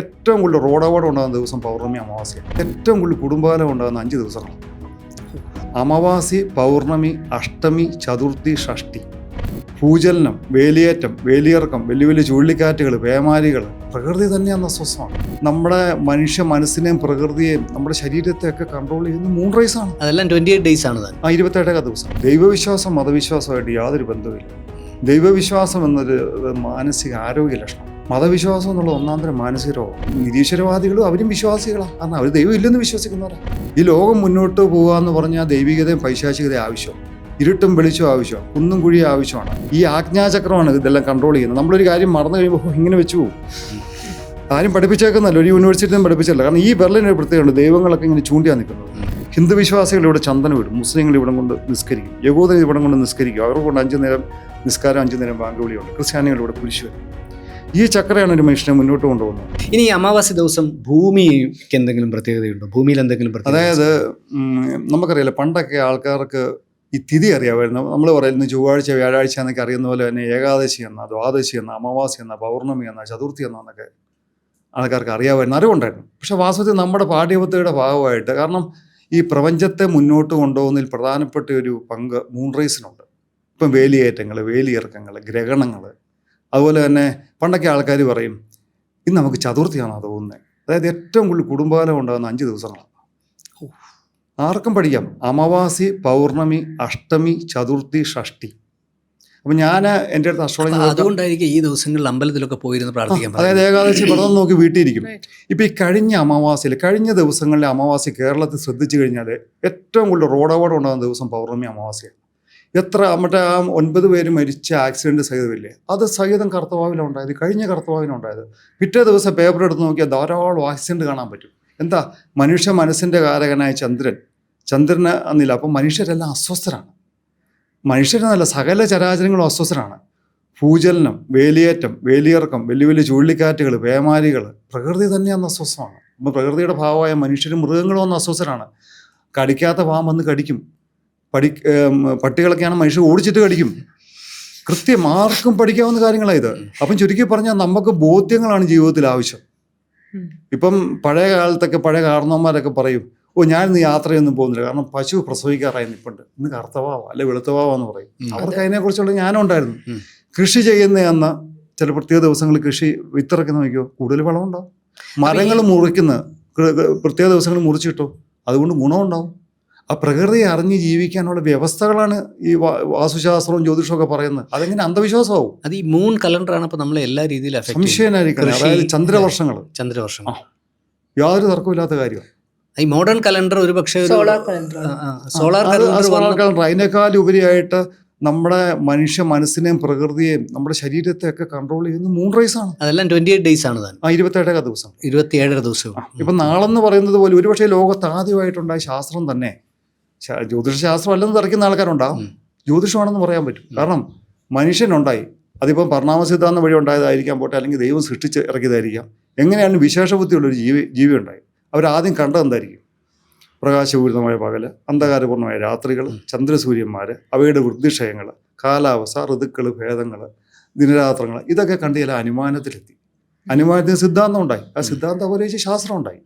ഏറ്റവും കൂടുതൽ റോഡ് അപകടം ഉണ്ടാകുന്ന ദിവസം പൗർണമി അമാവാസിയാണ്. ഏറ്റവും കൂടുതൽ കുടുംബകലം ഉണ്ടാകുന്ന 5 ദിവസങ്ങളാണ്: അമാവാസി, പൗർണമി, അഷ്ടമി, ചതുർത്ഥി, ഷഷ്ടി. ഭൂചലനം, വേലിയേറ്റം, വേലിയിറക്കം, വലിയ വലിയ ചുഴലിക്കാറ്റുകൾ, പേമാരികൾ, പ്രകൃതി തന്നെ അന്ന് അസ്വസ്ഥമാണ്. നമ്മുടെ മനുഷ്യ മനസ്സിനെയും പ്രകൃതിയെയും നമ്മുടെ ശരീരത്തെയൊക്കെ കൺട്രോൾ ചെയ്യുന്ന 3 റൈസാണ്. അതെല്ലാം 28 ഡേയ്സ് ആണ്. 27 ദിവസം. ദൈവവിശ്വാസം മതവിശ്വാസമായിട്ട് യാതൊരു ബന്ധവുമില്ല. ദൈവവിശ്വാസം എന്നൊരു മാനസിക ആരോഗ്യ ലക്ഷണം. മതവിശ്വാസം എന്നുള്ള ഒന്നാന്തരം മാനസിക രോഗം. നിരീശ്വരവാദികളും അവരും വിശ്വാസികളാണ്. കാരണം അവർ ദൈവം ഇല്ലെന്ന് വിശ്വസിക്കുന്നവരാണ്. ഈ ലോകം മുന്നോട്ട് പോകുക എന്ന് പറഞ്ഞാൽ ദൈവികതയും പൈശാചികതയും ആവശ്യം, ഇരുട്ടും വെളിച്ചവും ആവശ്യം, കുന്നും കുഴിയും ആവശ്യമാണ്. ഈ ആജ്ഞാചക്രമാണ് ഇതെല്ലാം കൺട്രോൾ ചെയ്യുന്നത്. നമ്മളൊരു കാര്യം മറന്നു കഴിയുമ്പോൾ ഇങ്ങനെ വെച്ചു പോകും. ആരും പഠിപ്പിച്ചേക്കുന്നല്ല, ഒരു യൂണിവേഴ്സിറ്റിയും പഠിപ്പിച്ചല്ല. കാരണം ഈ ബെർലിനൊരു പ്രത്യേകമുണ്ട്, ദൈവങ്ങളൊക്കെ ഇങ്ങനെ ചൂണ്ടിയാണ് നിൽക്കുന്നത്. ഹിന്ദു വിശ്വാസികൾ ഇവിടെ ചന്ദനം ഇടും, മുസ്ലിങ്ങൾ ഇവിടെ കൊണ്ട് നിസ്കരിക്കും, യഹൂദർ ഇവിടെ കൊണ്ട് നിസ്കരിക്കും, അവർക്ക് കൊണ്ട് 5 നേരം നിസ്കാരം, 5 നേരം ബാങ്കുവിളിയുണ്ട്. ക്രിസ്ത്യാനികൾ ഇവിടെ കുരിശ് വരും. ഈ ചക്രയാണ് ഒരു മനുഷ്യനെ മുന്നോട്ട് കൊണ്ടുപോകുന്നത്. ഇനി അമാവാസി ദിവസം ഭൂമിക്ക് എന്തെങ്കിലും പ്രത്യേകതയുണ്ടോ? ഭൂമിയിൽ എന്തെങ്കിലും അതായത് നമുക്കറിയാലോ, പണ്ടൊക്കെ ആൾക്കാർക്ക് ഈ തിഥി അറിയാമായിരുന്നു. നമ്മൾ പറയുന്നത് ചൊവ്വാഴ്ച, വ്യാഴാഴ്ച എന്നൊക്കെ അറിയുന്ന പോലെ തന്നെ ഏകാദശി എന്ന, ദ്വാദശി എന്ന, അമാവാസി എന്ന, പൗർണമി എന്ന, ചതുർത്ഥി എന്നൊക്കെ ആൾക്കാർക്ക് അറിയാമായിരുന്നു, അറിവുണ്ടായിരുന്നു. പക്ഷേ വാസ്തവത്തിൽ നമ്മുടെ പാഠ്യപദ്ധതിയുടെ ഭാഗമായിട്ട്, കാരണം ഈ പ്രപഞ്ചത്തെ മുന്നോട്ട് കൊണ്ടുപോകുന്നതിൽ പ്രധാനപ്പെട്ട ഒരു പങ്ക് 3 റൈസിനുണ്ട്. ഇപ്പം വേലിയേറ്റങ്ങൾ, വേലിയിറക്കങ്ങൾ, ഗ്രഹണങ്ങൾ. അതുപോലെ തന്നെ പണ്ടൊക്കെ ആൾക്കാർ പറയും ഇന്ന് നമുക്ക് ചതുർത്ഥിയാണെന്ന് തോന്നുന്നത്. അതായത് ഏറ്റവും കൂടുതൽ കുടുംബകാലം ഉണ്ടാകുന്ന 5 ദിവസങ്ങളാണ്. ആർക്കും പഠിക്കാം. അമാവാസി, പൗർണമി, അഷ്ടമി, ചതുർത്ഥി, ഷഷ്ടി. അപ്പം ഞാൻ എൻ്റെ അടുത്ത് അസ്ട്രോളജി, അതുകൊണ്ടായിരിക്കും ഈ ദിവസങ്ങളിൽ അമ്പലത്തിലൊക്കെ പോയിരുന്ന് പ്രാർത്ഥിക്കാൻ. അതായത് ഏകാദശി വ്രതം നോക്കി വീട്ടിയിരിക്കും. ഇപ്പം ഈ കഴിഞ്ഞ അമാവാസിയിൽ, കഴിഞ്ഞ ദിവസങ്ങളിലെ അമാവാസി കേരളത്തിൽ ശ്രദ്ധിച്ചു കഴിഞ്ഞാൽ ഏറ്റവും കൂടുതൽ റോഡ് അപകടം ഉണ്ടാകുന്ന ദിവസം പൗർണമി അമാവാസിയാണ്. എത്ര മറ്റേ 9 പേര് മരിച്ച ആക്സിഡൻറ്റ് സഹിതമില്ലേ, അത് സഹിതം കർത്തവാവിലാണ് ഉണ്ടായത്. കഴിഞ്ഞ കർത്തവാവിലാണ് ഉണ്ടായത്. പിറ്റേ ദിവസം പേപ്പർ എടുത്ത് നോക്കിയാൽ ധാരാളം ആക്സിഡൻറ്റ് കാണാൻ പറ്റും. എന്താ? മനുഷ്യ മനസ്സിൻ്റെ കാരകനായ ചന്ദ്രന് അന്നില്ല. അപ്പം മനുഷ്യരെല്ലാം അസ്വസ്ഥരാണ്. മനുഷ്യരെന്നല്ല, സകല ചരാചരങ്ങളും അസ്വസ്ഥരാണ്. ഭൂചലനം, വേലിയേറ്റം, വേലിയിറക്കം, വലിയ വലിയ ചുഴലിക്കാറ്റുകൾ, പേമാരികൾ, പ്രകൃതി തന്നെ അന്ന് അസ്വസ്ഥമാണ്. അപ്പോൾ പ്രകൃതിയുടെ ഭാഗമായ മനുഷ്യരും മൃഗങ്ങളും അന്ന് അസ്വസ്ഥരാണ്. കടിക്കാത്ത പാമ്പ് വന്ന് കടിക്കും. പട്ടികളൊക്കെയാണ് മനുഷ്യർ ഓടിച്ചിട്ട് കടിക്കും. കൃത്യം ആർക്കും പഠിക്കാവുന്ന കാര്യങ്ങളാണ് ഇത്. അപ്പം ചുരുക്കി പറഞ്ഞാൽ നമുക്ക് ബോധ്യങ്ങളാണ് ജീവിതത്തിൽ ആവശ്യം. ഇപ്പം പഴയ കാലത്തൊക്കെ പഴയ കാരണവന്മാരൊക്കെ പറയും, ഞാൻ ഇന്ന് യാത്രയൊന്നും പോകുന്നില്ല, കാരണം പശു പ്രസവിക്കാറായി നിൽപ്പുണ്ട്, ഇന്ന് കറുത്തവാവ അല്ലെ വെളുത്തവാവെന്ന് പറയും. അവർക്ക് അതിനെക്കുറിച്ചുള്ള ജ്ഞാനം ഉണ്ടായിരുന്നു. കൃഷി ചെയ്യുന്ന അന്ന് ചില പ്രത്യേക ദിവസങ്ങളിൽ കൃഷി വിത്തിറക്കി നോക്കിയോ, കൂടുതൽ വളമുണ്ടാവും. മരങ്ങൾ മുറിക്കുന്ന പ്രത്യേക ദിവസങ്ങൾ മുറിച്ചിട്ടോ, അതുകൊണ്ട് ഗുണമുണ്ടാവും. ആ പ്രകൃതിയെ അറിഞ്ഞ് ജീവിക്കാനുള്ള വ്യവസ്ഥകളാണ് ഈ വാസ്തുശാസ്ത്രവും ജ്യോതിഷമൊക്കെ പറയുന്നത്. അതെങ്ങനെ അന്ധവിശ്വാസമാവും? അത് ഈ മൂൺ കലണ്ടറാണ് അപ്പോൾ നമ്മളെ എല്ലാ രീതിയിലും സംശയനായിരിക്കണം. അതായത് ചന്ദ്രവർഷങ്ങൾ യാതൊരു തർക്കമില്ലാത്ത കാര്യമാണ്. ഈ മോഡേൺ കലണ്ടർ ഒരു പക്ഷേ സോളാർ കലണ്ടർ അതിനേക്കാൾ ഉപരിയായിട്ട് നമ്മുടെ മനുഷ്യ മനസ്സിനെയും പ്രകൃതിയെയും നമ്മുടെ ശരീരത്തെയൊക്കെ കൺട്രോൾ ചെയ്യുന്ന 3 റൈസാണ്. അതെല്ലാം 28 ഡേയ്സ് ആണ്. 27 ദിവസം. 27 ദിവസം. ഇപ്പം നാളെന്ന് പറയുന്നത് പോലെ ഒരുപക്ഷെ ലോകത്ത് ആദ്യമായിട്ടുണ്ടായ ശാസ്ത്രം തന്നെ ജ്യോതിഷശാസ്ത്രം അല്ലെന്ന് തറയ്ക്കുന്ന ആൾക്കാരുണ്ടാകും. ജ്യോതിഷമാണെന്ന് പറയാൻ പറ്റും. കാരണം മനുഷ്യനുണ്ടായി, അതിപ്പം പരിണാമ സിദ്ധാന്തം വഴി ഉണ്ടായതായിരിക്കാം പോട്ടെ, അല്ലെങ്കിൽ ദൈവം സൃഷ്ടിച്ച് ഇറക്കിയതായിരിക്കാം. എങ്ങനെയാണ് വിശേഷബുദ്ധിയുള്ളൊരു ജീവി ഉണ്ടായി? അവരാദ്യം കണ്ടത് എന്തായിരിക്കും? പ്രകാശപൂരിതമായ പകല്, അന്ധകാരപൂർണ്ണമായ രാത്രികൾ, ചന്ദ്രസൂര്യന്മാർ, അവയുടെ വൃദ്ധിക്ഷയങ്ങൾ, കാലാവസ്ഥ, ഋതുക്കൾ, ഭേദങ്ങൾ, ദിനരാത്രങ്ങൾ, ഇതൊക്കെ കണ്ട് ചില അനുമാനത്തിലെത്തി. അനുമാനത്തിന് സിദ്ധാന്തം ഉണ്ടായി. ആ സിദ്ധാന്തം അപരിച്ച് ശാസ്ത്രം ഉണ്ടായി.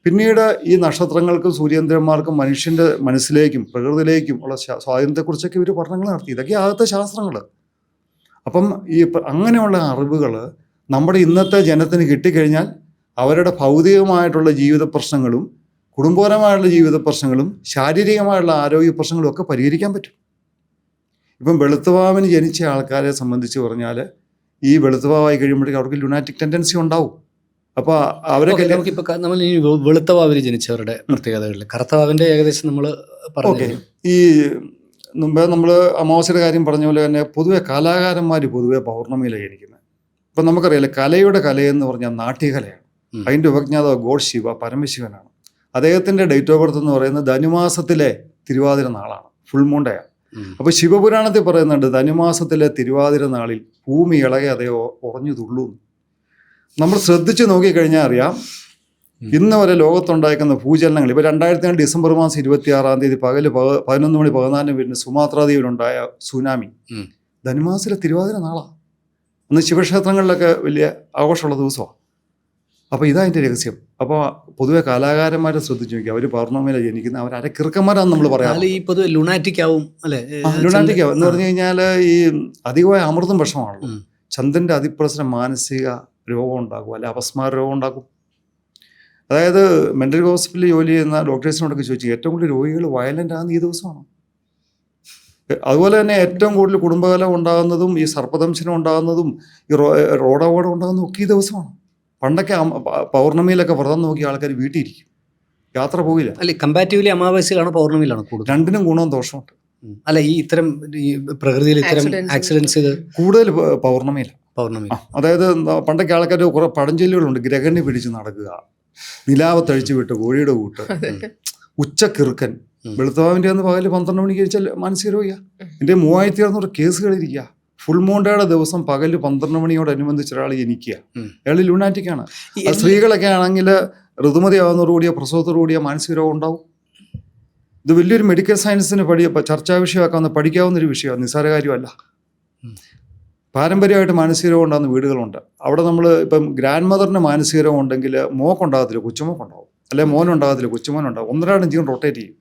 പിന്നീട് ഈ നക്ഷത്രങ്ങൾക്കും സൂര്യേന്ദ്രന്മാർക്കും മനുഷ്യൻ്റെ മനസ്സിലേക്കും പ്രകൃതിയിലേക്കും ഉള്ള സ്വാധീനത്തെക്കുറിച്ചൊക്കെ ഇവർ പഠനങ്ങൾ നടത്തി. ഇതൊക്കെ ആദ്യത്തെ ശാസ്ത്രങ്ങൾ. അപ്പം ഈ അങ്ങനെയുള്ള അറിവുകൾ നമ്മുടെ ഇന്നത്തെ ജനത്തിന് കിട്ടിക്കഴിഞ്ഞാൽ അവരുടെ ഭൗതികമായിട്ടുള്ള ജീവിത പ്രശ്നങ്ങളും കുടുംബപരമായുള്ള ജീവിത പ്രശ്നങ്ങളും ശാരീരികമായുള്ള ആരോഗ്യ പ്രശ്നങ്ങളും ഒക്കെ പരിഹരിക്കാൻ പറ്റും. ഇപ്പം വെളുത്തുവാവിന് ജനിച്ച ആൾക്കാരെ സംബന്ധിച്ച് പറഞ്ഞാൽ ഈ വെളുത്തുവാവായി കഴിയുമ്പോഴേക്കും അവർക്ക് ലുനാറ്റിക് ടെൻഡൻസി ഉണ്ടാവും. അപ്പോൾ അവരൊക്കെ നമുക്കിപ്പോൾ നമ്മൾ ഈ വെളുത്തവാവിൽ ജനിച്ചവരുടെ പ്രത്യേകതകളിൽ കറുത്തവാവിൻ്റെ ഏകദേശം നമ്മൾ പറഞ്ഞു. ഈ മുമ്പേ നമ്മൾ അമാവാസിയുടെ കാര്യം പറഞ്ഞ പോലെ തന്നെ പൊതുവെ കലാകാരന്മാർ പൊതുവെ പൗർണമിയിലാണ് ജനിക്കുന്നത്. ഇപ്പം നമുക്കറിയാലോ, കലയുടെ കലയെന്ന് പറഞ്ഞാൽ നാട്യകലയാണ്. അതിൻ്റെ ഉപജ്ഞാതാവ് ഗോഡ് ശിവ, പരമശിവനാണ്. അദ്ദേഹത്തിൻ്റെ ഡേറ്റ് ഓഫ് ബർത്ത് എന്ന് പറയുന്നത് ധനുമാസത്തിലെ തിരുവാതിര നാളാണ്, ഫുൾ മൂൺ ഡേ ആണ്. അപ്പോൾ ശിവപുരാണത്തിൽ പറയുന്നുണ്ട്, ധനുമാസത്തിലെ തിരുവാതിര നാളിൽ ഭൂമി ഇളകെ അതേ ഉറഞ്ഞു തുള്ളൂ. നമ്മൾ ശ്രദ്ധിച്ച് നോക്കിക്കഴിഞ്ഞാൽ അറിയാം, ഇന്ന് വരെ ലോകത്തുണ്ടായിരിക്കുന്ന ഭൂചലനങ്ങൾ. ഇപ്പോൾ 2002 ഡിസംബർ മാസം 26 പകല് 11:14 സുമാത്രാ ദ്വീപിലുണ്ടായ സുനാമി ധനുമാസത്തിലെ തിരുവാതിര നാളാണ്. അന്ന് ശിവക്ഷേത്രങ്ങളിലൊക്കെ വലിയ ആഘോഷമുള്ള ദിവസമാണ്. അപ്പോൾ ഇതാ അതിൻ്റെ രഹസ്യം. അപ്പോൾ പൊതുവെ കലാകാരന്മാരെ ശ്രദ്ധിച്ചു നോക്കി, അവർ പൗർണമിയിലാണ് ജനിക്കുന്നത്, അവർ അരക്കിറുക്കന്മാരാണെന്ന് നമ്മൾ പറയാം. ഈ പൊതുവെ ലുണാറ്റിക് ആവും അല്ലേ? ലുണാറ്റിക് എന്ന് പറഞ്ഞു കഴിഞ്ഞാൽ ഈ അധികമായ അമൃതം വിഷമാണല്ലോ. ചന്ദ്രൻ്റെ അതിപ്രസരം മാനസിക രോഗം ഉണ്ടാക്കും, അല്ലെ അപസ്മാര രോഗം ഉണ്ടാക്കും. അതായത് മെൻ്റൽ ഹോസ്പിറ്റലിൽ ജോലി ചെയ്യുന്ന ഡോക്ടേഴ്സിനോടൊക്കെ ചോദിച്ചു, ഏറ്റവും കൂടുതൽ രോഗികൾ വയലൻ്റ് ആകുന്ന ഈ ദിവസമാണ്. അതുപോലെ തന്നെ ഏറ്റവും കൂടുതൽ കുടുംബകലം ഉണ്ടാകുന്നതും ഈ സർപ്പദംശനം ഉണ്ടാകുന്നതും ഈ റോഡ് അപകടം ഉണ്ടാകുന്നതും ഒക്കെ ഈ ദിവസമാണ്. പണ്ടൊക്കെ പൗർണമിയിലൊക്കെ വ്രതം നോക്കിയ ആൾക്കാർ വീട്ടിൽ ഇരിക്കും, യാത്ര പോകില്ല. അല്ലെ, കമ്പാരിറ്റീവ്ലി അമാവാസ്യയിലാണോ പൗർണമിയിലാണോ കൂടുതൽ? രണ്ടിനും ഗുണവും ദോഷമുണ്ട്. അല്ല, ഈ ഇത്തരം ഈ പ്രകൃതിയിൽ ഇത്തരം ആക്സിഡൻസ് കൂടുതൽ പൗർണമിയിലാണ്. പൗർണമി. അതായത് പണ്ടൊക്കെ ആൾക്കാർ കുറെ പഴഞ്ചൊല്ലുകളുണ്ട്. ഗ്രഹണി പിടിച്ച് നടക്കുക, നിലാവത്തഴിച്ചു വിട്ട് കോഴിയുടെ കൂട്ട്, ഉച്ചക്കിറുക്കൻ, വെളുത്തവാവിൻ്റെ അന്ന് പകല് 12 മണിക്ക് കഴിച്ചാൽ മാനസിക രോഗിയാ. എൻ്റെ 3600 കേസുകളിരിക്കുക. ഫുൾ മൂണ്ടയുടെ ദിവസം പകല് 12 മണിയോടനുബന്ധിച്ച് ഒരാൾ ജനിക്കുക, അയാൾ ലുണാറ്റിക്കാണ്. സ്ത്രീകളൊക്കെ ആണെങ്കിൽ ഋതുമതി ആവുന്നതോടുകൂടിയ പ്രസവത്തോടുകൂടിയ മാനസിക രോഗം ഉണ്ടാവും. ഇത് വലിയൊരു മെഡിക്കൽ സയൻസിന് ചർച്ചാ വിഷയമാക്കാവുന്ന പഠിക്കാവുന്ന ഒരു വിഷയമാണ്, നിസ്സാര കാര്യമല്ല. പാരമ്പര്യമായിട്ട് മാനസിക രോഗം ഉണ്ടാകുന്ന വീടുകളുണ്ട്. അവിടെ നമ്മൾ ഇപ്പം ഗ്രാൻഡ് മദറിന് മാനസിക രോഗം ഉണ്ടെങ്കിൽ മോക്കുണ്ടാകത്തില്ല, കൊച്ചുമോക്കുണ്ടാവും, അല്ലെങ്കിൽ മോനുണ്ടാകത്തില്ല, കൊച്ചുമോനുണ്ടാവും. ഒന്നരാളും ജീവൻ റൊട്ടേറ്റ് ചെയ്യും.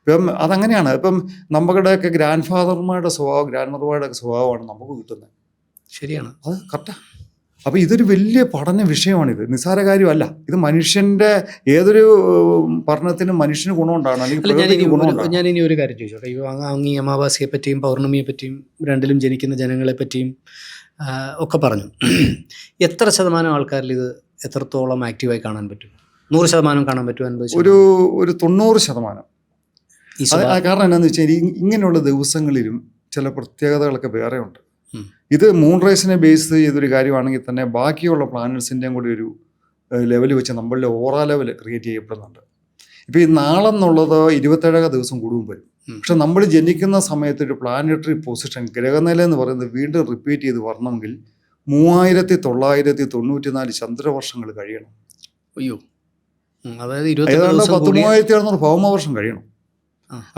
ഇപ്പം അതങ്ങനെയാണ്. ഇപ്പം നമ്മുടെയൊക്കെ ഗ്രാൻഡ് ഫാദർമാരുടെ സ്വഭാവം, ഗ്രാൻഡ് മദർമാരുടെ ഒക്കെ സ്വഭാവമാണ് നമുക്ക് കിട്ടുന്നത്. ശരിയാണ്, അത് കറക്റ്റാ. അപ്പോൾ ഇതൊരു വലിയ പഠന വിഷയമാണിത്, നിസ്സാര കാര്യമല്ല. ഇത് മനുഷ്യൻ്റെ ഏതൊരു പഠനത്തിനും മനുഷ്യന് ഗുണമുണ്ടാകണം, അല്ലെങ്കിൽ ഗുണമുണ്ടാകും. ഞാൻ ഇനി ഒരു കാര്യം ചോദിച്ചോട്ടെ. ഈ അമാവാസിയെ പറ്റിയും പൗർണമിയെ പറ്റിയും രണ്ടിലും ജനിക്കുന്ന ജനങ്ങളെ പറ്റിയും ഒക്കെ പറഞ്ഞു. എത്ര ശതമാനം ആൾക്കാരിൽ ഇത് എത്രത്തോളം ആക്റ്റീവായി കാണാൻ പറ്റും? 100% കാണാൻ പറ്റും? 50%? ഒരു 90%. കാരണം എന്താണെന്ന് വെച്ചാൽ ഇങ്ങനെയുള്ള ദിവസങ്ങളിലും ചില പ്രത്യേകതകളൊക്കെ വേറെ ഉണ്ട്. ഇത് മൂൺ റേസിനെ ബേസ് ചെയ്തൊരു കാര്യമാണെങ്കിൽ തന്നെ ബാക്കിയുള്ള പ്ലാനറ്റ്സിൻ്റെയും കൂടി ഒരു ലെവൽ വെച്ച് നമ്മളുടെ ഓറ ലെവൽ ക്രിയേറ്റ് ചെയ്യപ്പെടുന്നുണ്ട്. ഇപ്പോൾ ഈ നാളെന്നുള്ളത് 27 ദിവസം കൂടുമ്പോൾ വരും. പക്ഷെ നമ്മൾ ജനിക്കുന്ന സമയത്ത് ഒരു പ്ലാനറ്ററി പൊസിഷൻ, ഗ്രഹനില എന്ന് പറയുന്നത് വീണ്ടും റിപ്പീറ്റ് ചെയ്ത് വരണമെങ്കിൽ 3994 ചന്ദ്രവർഷങ്ങൾ കഴിയണം. അയ്യോ, അതായത് ഏതാണ്ട് 10,3700 ഭൗമവർഷം കഴിയണം.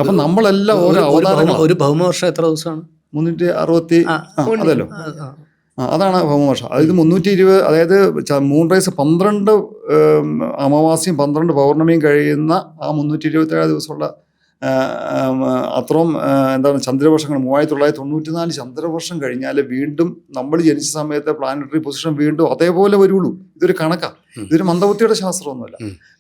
അപ്പൊ നമ്മളെല്ലാം ഓരോ അവതാരങ്ങൾ. ഒരു ഭൗമവർഷം എത്ര ദിവസമാണ്? 360. അതല്ലോ, അതാണ് ഭൗമവർഷം. അതായത് 320. അതായത് മൂൺ റേസ് 12 അമാവാസ്യയും 12 പൗർണമിയും കഴിയുന്ന ആ 327 ദിവസമുള്ള അത്രയും എന്താണ് ചന്ദ്രവർഷങ്ങൾ. 3994 ചന്ദ്രവർഷം കഴിഞ്ഞാൽ വീണ്ടും നമ്മൾ ജനിച്ച സമയത്തെ പ്ലാനറ്ററി പൊസിഷൻ വീണ്ടും അതേപോലെ വരുള്ളൂ. ഇതൊരു കണക്കാണ്, ഇതൊരു മന്ദബുദ്ധിയുടെ ശാസ്ത്രമൊന്നുമല്ല.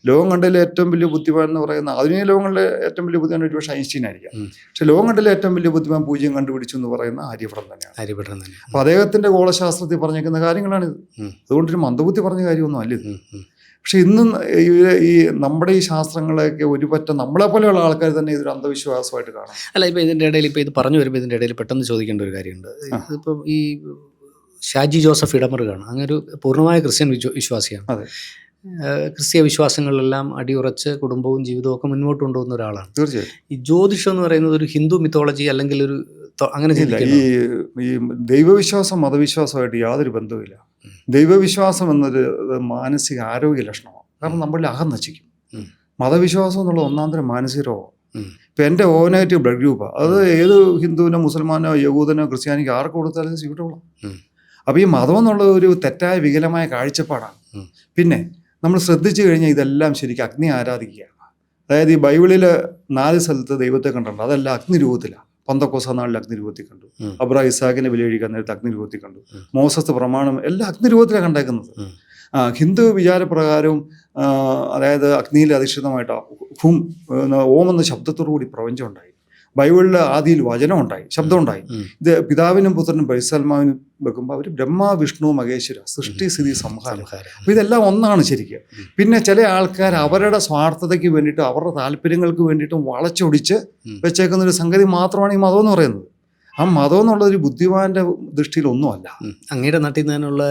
ലോകം കണ്ടതിലെ ഏറ്റവും വലിയ ബുദ്ധിമാൻ എന്ന് പറയുന്ന ആധുനിക ലോകങ്ങളിലെ ഏറ്റവും വലിയ ബുദ്ധിമാൻ ഒരുപക്ഷെ ഐൻസ്റ്റീൻ ആയിരിക്കാം. പക്ഷെ ലോകം കണ്ടതിലെ ഏറ്റവും വലിയ ബുദ്ധിമാൻ പൂജ്യം കണ്ടുപിടിച്ചു എന്ന് പറയുന്ന ആര്യഭട്ടൻ തന്നെയാണ്. അപ്പോൾ അദ്ദേഹത്തിന്റെ ഗോളശാസ്ത്രത്തിൽ പറഞ്ഞേക്കുന്ന കാര്യങ്ങളാണിത്. അതുകൊണ്ടൊരു മന്ദബുദ്ധി പറഞ്ഞ കാര്യമൊന്നും അല്ല ഇത്. പക്ഷെ ഇന്നും ഈ നമ്മുടെ ഈ ശാസ്ത്രങ്ങളെയൊക്കെ ഒരു പറ്റം നമ്മളെപ്പോലെയുള്ള ആൾക്കാർ തന്നെ ഇതൊരു അന്ധവിശ്വാസമായിട്ട് കാണാം. അല്ല, ഇപ്പോൾ ഇതിൻ്റെ ഇടയിൽ ഇപ്പോൾ ഇത് പറഞ്ഞു വരുമ്പോൾ ഇതിൻ്റെ ഇടയിൽ പെട്ടെന്ന് ചോദിക്കേണ്ട ഒരു കാര്യമുണ്ട്. ഇതിപ്പം ഈ ഷാജി ജോസഫ് ഇടമറുകാണ്, അങ്ങനെ ഒരു പൂർണ്ണമായ ക്രിസ്ത്യൻ വിശ്വാസിയാണ്. അതെ, ക്രിസ്തീയ വിശ്വാസങ്ങളിലെല്ലാം അടിയുറച്ച് കുടുംബവും ജീവിതവും ഒക്കെ മുന്നോട്ട് കൊണ്ടുപോകുന്ന ഒരാളാണ്. തീർച്ചയായും. ഈ ജ്യോതിഷം എന്ന് പറയുന്നത് ഒരു ഹിന്ദു മിത്തോളജി അല്ലെങ്കിൽ ഒരു അങ്ങനെ ഈ ദൈവവിശ്വാസം മതവിശ്വാസമായിട്ട് യാതൊരു ബന്ധവുമില്ല. ദൈവവിശ്വാസം എന്നൊരു മാനസിക ആരോഗ്യ ലക്ഷണമാണ്. കാരണം നമ്മളിൽ അകം നശിക്കും. മതവിശ്വാസം എന്നുള്ള ഒന്നാന്തരം മാനസിക രോഗം. ഇപ്പം എൻ്റെ O നെഗറ്റീവ് ബ്ലഡ് ഗ്രൂപ്പാണ്. അത് ഏത് ഹിന്ദുവിനോ മുസൽമാനോ യഹൂദനോ ക്രിസ്ത്യാനിക്കോ ആർക്ക് കൊടുത്താലും സ്യൂട്ടബിളാണ്. അപ്പോൾ ഈ മതം എന്നുള്ള ഒരു തെറ്റായ വികലമായ കാഴ്ചപ്പാടാണ്. പിന്നെ നമ്മൾ ശ്രദ്ധിച്ചു കഴിഞ്ഞാൽ ഇതെല്ലാം ശരിക്കും അഗ്നി ആരാധിക്കുക. അതായത് ഈ ബൈബിളിൽ 4 സ്ഥലത്ത് ദൈവത്തെ കണ്ടിട്ടുണ്ട്, അതെല്ലാം അഗ്നിരൂപത്തിലാണ്. പന്തക്കോസ നാളിൽ അഗ്നിരൂപത്തിൽ കണ്ടു, അബ്രാം ഇസാഖിനെ ബലികഴിക്കാൻ നേരത്ത് അഗ്നിരൂപത്തിൽ കണ്ടു, മോസസ് പ്രമാണം എല്ലാം അഗ്നിരൂപത്തിലാണ് കണ്ടേക്കുന്നത്. ഹിന്ദു വിചാരപ്രകാരവും അതായത് അഗ്നിയിൽ അധിഷ്ഠിതമായിട്ട് ഓം എന്ന ശബ്ദത്തോടുകൂടി പ്രപഞ്ചം ഉണ്ടായി. ബൈബിളിൽ ആദിയിൽ വചനം ഉണ്ടായി, ശബ്ദം ഉണ്ടായി. ഇത് പിതാവിനും പുത്രനും പരിസൽമാവിനും വെക്കുമ്പോൾ അവർ ബ്രഹ്മ വിഷ്ണു മഹേശ്വര, സൃഷ്ടി സ്ഥിതി സംഹാരം. അപ്പോൾ ഇതെല്ലാം ഒന്നാണ് ശരിക്കും. പിന്നെ ചില ആൾക്കാർ അവരുടെ സ്വാർത്ഥതയ്ക്ക് വേണ്ടിയിട്ടും അവരുടെ താല്പര്യങ്ങൾക്ക് വേണ്ടിയിട്ടും വളച്ചൊടിച്ച് വെച്ചേക്കുന്ന ഒരു സംഗതി മാത്രമാണ് ഈ മതം എന്ന് പറയുന്നത്. ആ മതം എന്നുള്ളൊരു ബുദ്ധിമാന്റെ ദൃഷ്ടിയിൽ ഒന്നുമല്ല. അങ്ങയുടെ നാട്ടിൽ നിന്നുള്ള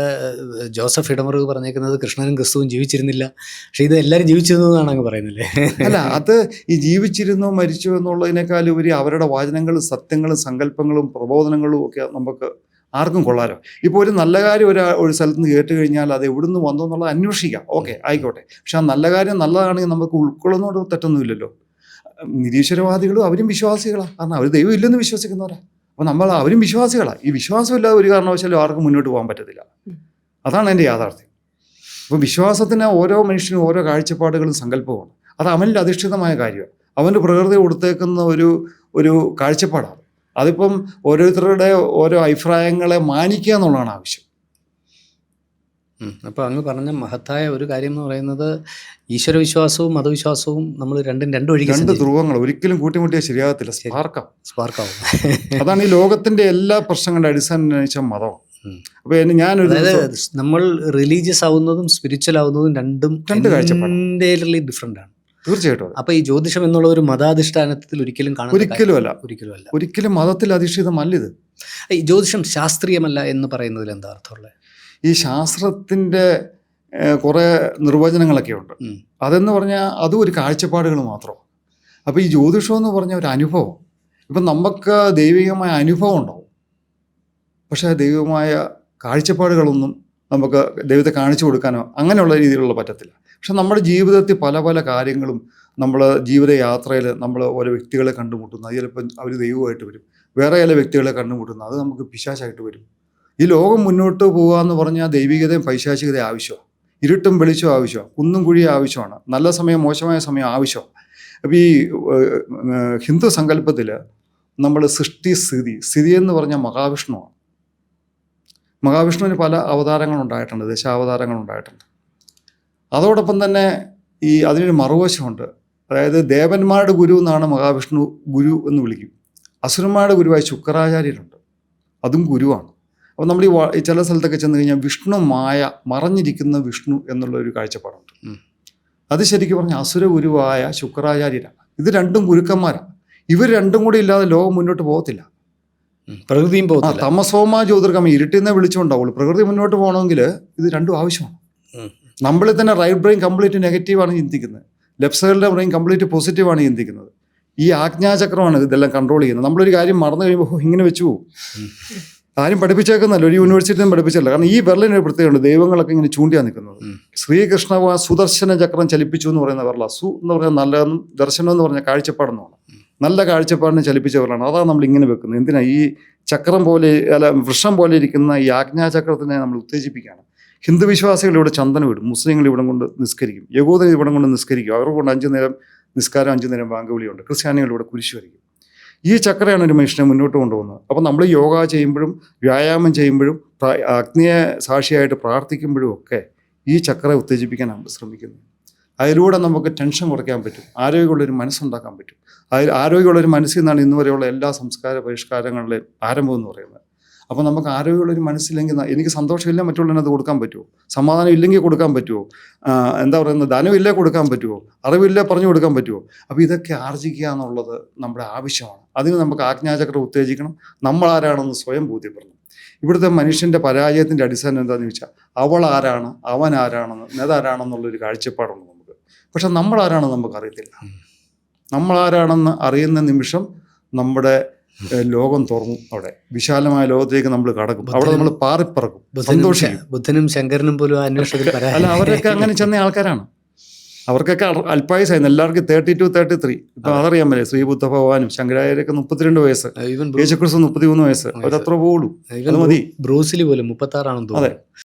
ജോസഫ് ഇടമറുക് പറഞ്ഞേക്കുന്നത് കൃഷ്ണനും ക്രിസ്തുവും ജീവിച്ചിരുന്നില്ല, പക്ഷെ ഇത് എല്ലാവരും ജീവിച്ചിരുന്നു എന്നാണ് അങ്ങ് പറയുന്നില്ലേ? അല്ല, അത് ഈ ജീവിച്ചിരുന്നോ മരിച്ചോ എന്നുള്ളതിനേക്കാൾ ഉപരി അവരുടെ വാചനങ്ങളും സത്യങ്ങളും സങ്കല്പങ്ങളും പ്രബോധനങ്ങളും ഒക്കെ നമുക്ക് ആർക്കും കൊള്ളാലോ. ഇപ്പോൾ ഒരു നല്ല കാര്യം ഒരു സ്ഥലത്ത് നിന്ന് കേട്ട് കഴിഞ്ഞാൽ അത് എവിടുന്ന് വന്നു എന്നുള്ളത് അന്വേഷിക്കാം. ഓക്കെ, ആയിക്കോട്ടെ. പക്ഷെ ആ നല്ല കാര്യം നല്ലതാണെങ്കിൽ നമുക്ക് ഉൾക്കൊള്ളുന്നതോട് തെറ്റൊന്നുമില്ലല്ലോ. നിരീശ്വരവാദികളും അവരും വിശ്വാസികളാണ്. കാരണം അവർ ദൈവം ഇല്ലെന്ന് വിശ്വസിക്കുന്നവരാ. അപ്പോൾ അവരും വിശ്വാസികളാണ്. ഈ വിശ്വാസമില്ലാതെ ഒരു കാരണവശാലും ആർക്കും മുന്നോട്ട് പോകാൻ പറ്റത്തില്ല. അതാണ് എൻ്റെ യാഥാർത്ഥ്യം. അപ്പോൾ വിശ്വാസത്തിന് ഓരോ മനുഷ്യനും ഓരോ കാഴ്ചപ്പാടുകളും സങ്കല്പമാണ്. അത് അവനിൽ അധിഷ്ഠിതമായ കാര്യമാണ്. അവൻ്റെ പ്രകൃതി കൊടുത്തേക്കുന്ന ഒരു കാഴ്ചപ്പാടാണ്. അതിപ്പം ഓരോരുത്തരുടെ ഓരോ അഭിപ്രായങ്ങളെ മാനിക്കുക എന്നുള്ളതാണ് ആവശ്യം. അപ്പോൾ അങ്ങ് പറഞ്ഞ മഹത്തായ ഒരു കാര്യം എന്ന് പറയുന്നത് ഈശ്വരവിശ്വാസവും മതവിശ്വാസവും നമ്മൾ രണ്ട് വഴിക്ക് രണ്ട് ധ്രുവങ്ങൾ ഒരിക്കലും കൂട്ടിമുട്ടിയാൽ ശരിയാകത്തില്ല, സ്പാർക്കാവും. അതാണ് ഈ ലോകത്തിന്റെ എല്ലാ പ്രശ്നങ്ങളുടെ അടിസ്ഥാനം മതം. അപ്പൊ അതായത് നമ്മൾ റിലീജിയസ് ആവുന്നതും സ്പിരിച്വൽ ആവുന്നതും രണ്ട് കാഴ്ചപ്പാട് ഡിഫറെന്റ് ആണ്. തീർച്ചയായിട്ടും. അപ്പൊ ഈ ജ്യോതിഷം എന്നുള്ള ഒരു മതാധിഷ്ഠാനത്തിൽ ഒരിക്കലും മതത്തിൽ അധിഷ്ഠിതമല്ല ഇത്. ഈ ജ്യോതിഷം ശാസ്ത്രീയമല്ല എന്ന് പറയുന്നതിൽ എന്താ അർത്ഥമുള്ളത്? ഈ ശാസ്ത്രത്തിന്റെ കുറെ നിർവചനങ്ങളൊക്കെ ഉണ്ട്. അതെന്ന് പറഞ്ഞാൽ അതും ഒരു കാഴ്ചപ്പാടുകൾ മാത്രം. അപ്പോൾ ഈ ജ്യോതിഷം എന്ന് പറഞ്ഞ ഒരു അനുഭവം. ഇപ്പം നമുക്ക് ദൈവികമായ അനുഭവം ഉണ്ടാവും, പക്ഷേ ദൈവികമായ കാഴ്ചപ്പാടുകളൊന്നും നമുക്ക് ദൈവത്തെ കാണിച്ചു കൊടുക്കാനോ അങ്ങനെയുള്ള രീതിയിലുള്ള പറ്റത്തില്ല. പക്ഷെ നമ്മുടെ ജീവിതത്തിൽ പല പല കാര്യങ്ങളും നമ്മൾ ജീവിതയാത്രയിൽ നമ്മൾ ഓരോ വ്യക്തികളെ കണ്ടുമുട്ടുന്നു. അത് ചിലപ്പോൾ അവർ ദൈവമായിട്ട് വരും, വേറെ ചില വ്യക്തികളെ കണ്ടുമുട്ടുന്നു, അത് നമുക്ക് പിശാചായിട്ട് വരും. ഈ ലോകം മുന്നോട്ട് പോകുക എന്ന് പറഞ്ഞാൽ ദൈവികതയും പൈശാചികതയും ആവശ്യമാണ്, ഇരുട്ടും വെളിച്ചവും ആവശ്യമാണ്, കുന്നും കുഴിയും ആവശ്യമാണ്, നല്ല സമയം മോശമായ സമയം ആവശ്യമാണ്. അപ്പോൾ ഈ ഹിന്ദു സങ്കല്പത്തിൽ നമ്മൾ സ്ഥിതി എന്ന് പറഞ്ഞാൽ മഹാവിഷ്ണുവാണ്. മഹാവിഷ്ണുവിന് പല അവതാരങ്ങളുണ്ടായിട്ടുണ്ട്, ദശാവതാരങ്ങളുണ്ടായിട്ടുണ്ട്. അതോടൊപ്പം തന്നെ അതിനൊരു മറുവശമുണ്ട്. അതായത് ദേവന്മാരുടെ ഗുരു എന്നാണ് മഹാവിഷ്ണു ഗുരു എന്ന് വിളിക്കും. അസുരന്മാരുടെ ഗുരുവായി ശുക്രാചാര്യരുണ്ട്, അതും ഗുരുവാണ്. അപ്പോൾ നമ്മൾ ഈ ചില സ്ഥലത്തൊക്കെ ചെന്ന് കഴിഞ്ഞാൽ വിഷ്ണു മായ, മറഞ്ഞിരിക്കുന്ന വിഷ്ണു എന്നുള്ളൊരു കാഴ്ചപ്പാടുണ്ട്. അത് ശരിക്കും പറഞ്ഞാൽ അസുര ഗുരുവായ ശുക്രാചാര്യരാണ്. ഇത് രണ്ടും ഗുരുക്കന്മാരാണ്. ഇവർ രണ്ടും കൂടി ഇല്ലാതെ ലോകം മുന്നോട്ട് പോകത്തില്ല. പ്രകൃതിയും പോകത്തില്ല. തമസോമാ ജ്യോതിർഗമ, ഇരുട്ടിന്നെ വിളിച്ചുണ്ടാവുള്ളൂ. പ്രകൃതി മുന്നോട്ട് പോകണമെങ്കിൽ ഇത് രണ്ടും ആവശ്യമാണ്. നമ്മളിൽ തന്നെ റൈറ്റ് ബ്രെയിൻ കംപ്ലീറ്റ് നെഗറ്റീവാണ് ചിന്തിക്കുന്നത്, ലെഫ്റ്റ് സൈഡിലെ ബ്രെയിൻ കംപ്ലീറ്റ് പോസിറ്റീവാണ് ചിന്തിക്കുന്നത്. ഈ ആജ്ഞാചക്രമാണ് ഇതെല്ലാം കൺട്രോൾ ചെയ്യുന്നത്. നമ്മളൊരു കാര്യം മറന്നു കഴിയുമ്പോൾ ഇങ്ങനെ വെച്ചു പോകും. ആരും പഠിപ്പിച്ചേക്കുന്നല്ല, ഒരു യൂണിവേഴ്സിറ്റിയും പഠിപ്പിച്ചല്ല. കാരണം ഈ ബെർലിനൊരു പ്രത്യേകമുണ്ട്, ദൈവങ്ങളൊക്കെ ഇങ്ങനെ ചൂണ്ടിയാണ് നിൽക്കുന്നത്. ശ്രീകൃഷ്ണ സുദർശന ചക്രം ചലിപ്പിച്ചു എന്ന് പറയുന്ന ബെർല. സു എന്ന് പറഞ്ഞാൽ നല്ലതെന്നും ദർശനം എന്ന് പറഞ്ഞാൽ കാഴ്ചപ്പാടെന്നാണ്. നല്ല കാഴ്ചപ്പാടിനെ ചലിപ്പിച്ച ബെർലാണ്. അതാണ് നമ്മൾ ഇങ്ങനെ വെക്കുന്നത്. എന്തിനാ ഈ ചക്രം പോലെ വൃക്ഷം പോലെ ഇരിക്കുന്ന ഈ ആജ്ഞാചക്രത്തിനെ നമ്മൾ ഉത്തേജിപ്പിക്കുകയാണ്. ഹിന്ദു വിശ്വാസികൾ ഇവിടെ ചന്ദനം ഇടും, മുസ്ലിങ്ങൾ ഇവിടം കൊണ്ട് നിസ്കരിക്കും, യഹൂദർ ഇവിടം കൊണ്ട് നിസ്കരിക്കും, അവർക്ക് കൊണ്ട് 5 നേരം നിസ്കാരം, 5 നേരം ബാങ്കുവിളിയുണ്ട്. ക്രിസ്ത്യാനികൾ ഇവിടെ കുരിശ് വരയ്ക്കും. ഈ ചക്രയാണ് ഒരു മനുഷ്യനെ മുന്നോട്ട് കൊണ്ടുപോകുന്നത്. അപ്പോൾ നമ്മൾ യോഗ ചെയ്യുമ്പോഴും വ്യായാമം ചെയ്യുമ്പോഴും അഗ്നിയെ സാക്ഷിയായിട്ട് പ്രാർത്ഥിക്കുമ്പോഴും ഒക്കെ ഈ ചക്ര ഉത്തേജിപ്പിക്കാൻ നമ്മൾ ശ്രമിക്കുന്നത്. അതിലൂടെ നമുക്ക് ടെൻഷൻ കുറയ്ക്കാൻ പറ്റും, ആരോഗ്യമുള്ളൊരു മനസ്സുണ്ടാക്കാൻ പറ്റും. ആരോഗ്യമുള്ളൊരു മനസ്സിൽ നിന്നാണ് ഇന്ന് വരെയുള്ള എല്ലാ സംസ്കാര പരിഷ്കാരങ്ങളുടെയും ആരംഭം എന്ന് പറയുന്നത്. അപ്പോൾ നമുക്ക് ആരോഗ്യമുള്ളൊരു മനസ്സില്ലെങ്കിൽ എനിക്ക് സന്തോഷമില്ല മറ്റുള്ളവരത് കൊടുക്കാൻ പറ്റുമോ? സമാധാനം ഇല്ലെങ്കിൽ കൊടുക്കാൻ പറ്റുമോ? എന്താ പറയുന്നത്, ധനമില്ലേ കൊടുക്കാൻ പറ്റുമോ? അറിവില്ലേ പറഞ്ഞു കൊടുക്കാൻ പറ്റുമോ? അപ്പോൾ ഇതൊക്കെ ആർജിക്കുക എന്നുള്ളത് നമ്മുടെ ആവശ്യമാണ്. അതിന് നമുക്ക് ആജ്ഞാചക്രം ഉത്തേജിക്കണം. നമ്മളാരാണെന്ന് സ്വയം ബോധ്യപ്പെടണം. ഇവിടുത്തെ മനുഷ്യൻ്റെ പരാജയത്തിൻ്റെ അടിസ്ഥാനം എന്താണെന്ന് ചോദിച്ചാൽ അവൾ ആരാണ്, അവൻ ആരാണെന്ന്, നേതാരാണെന്നുള്ളൊരു കാഴ്ചപ്പാടുണ്ട് നമുക്ക്. പക്ഷെ നമ്മളാരാണെന്ന് നമുക്ക് അറിയത്തില്ല. നമ്മളാരാണെന്ന് അറിയുന്ന നിമിഷം നമ്മുടെ ലോകം തുറന്നു. അവിടെ വിശാലമായ ലോകത്തേക്ക് നമ്മൾ കടക്കും. അവിടെ നമ്മൾ പാറിപ്പറക്കും, സന്തോഷിക്കും. ബുദ്ധനും ശങ്കരനും പോലും അന്വേഷണത്തിൽ അല്ല, അവരൊക്കെ അങ്ങനെ ചെന്ന ആൾക്കാരാണ്. അവർക്കൊക്കെ അല്പായുസായിരുന്നു. എല്ലാവർക്കും 32, 33. ഇപ്പൊ അതറിയാൻ പറ്റില്ല. ശ്രീബുദ്ധ ഭഗവാനും ശങ്കരാചാര്യരൊക്കെ 32 വയസ്സ്, യേശുക്രിസ്തു 33 വയസ്സ്. അവരത്ര പോളൂ, അത് മതി. ബ്രൂസിലി പോലും 36 ആണെന്ന് തോന്നുന്നു. അതെ,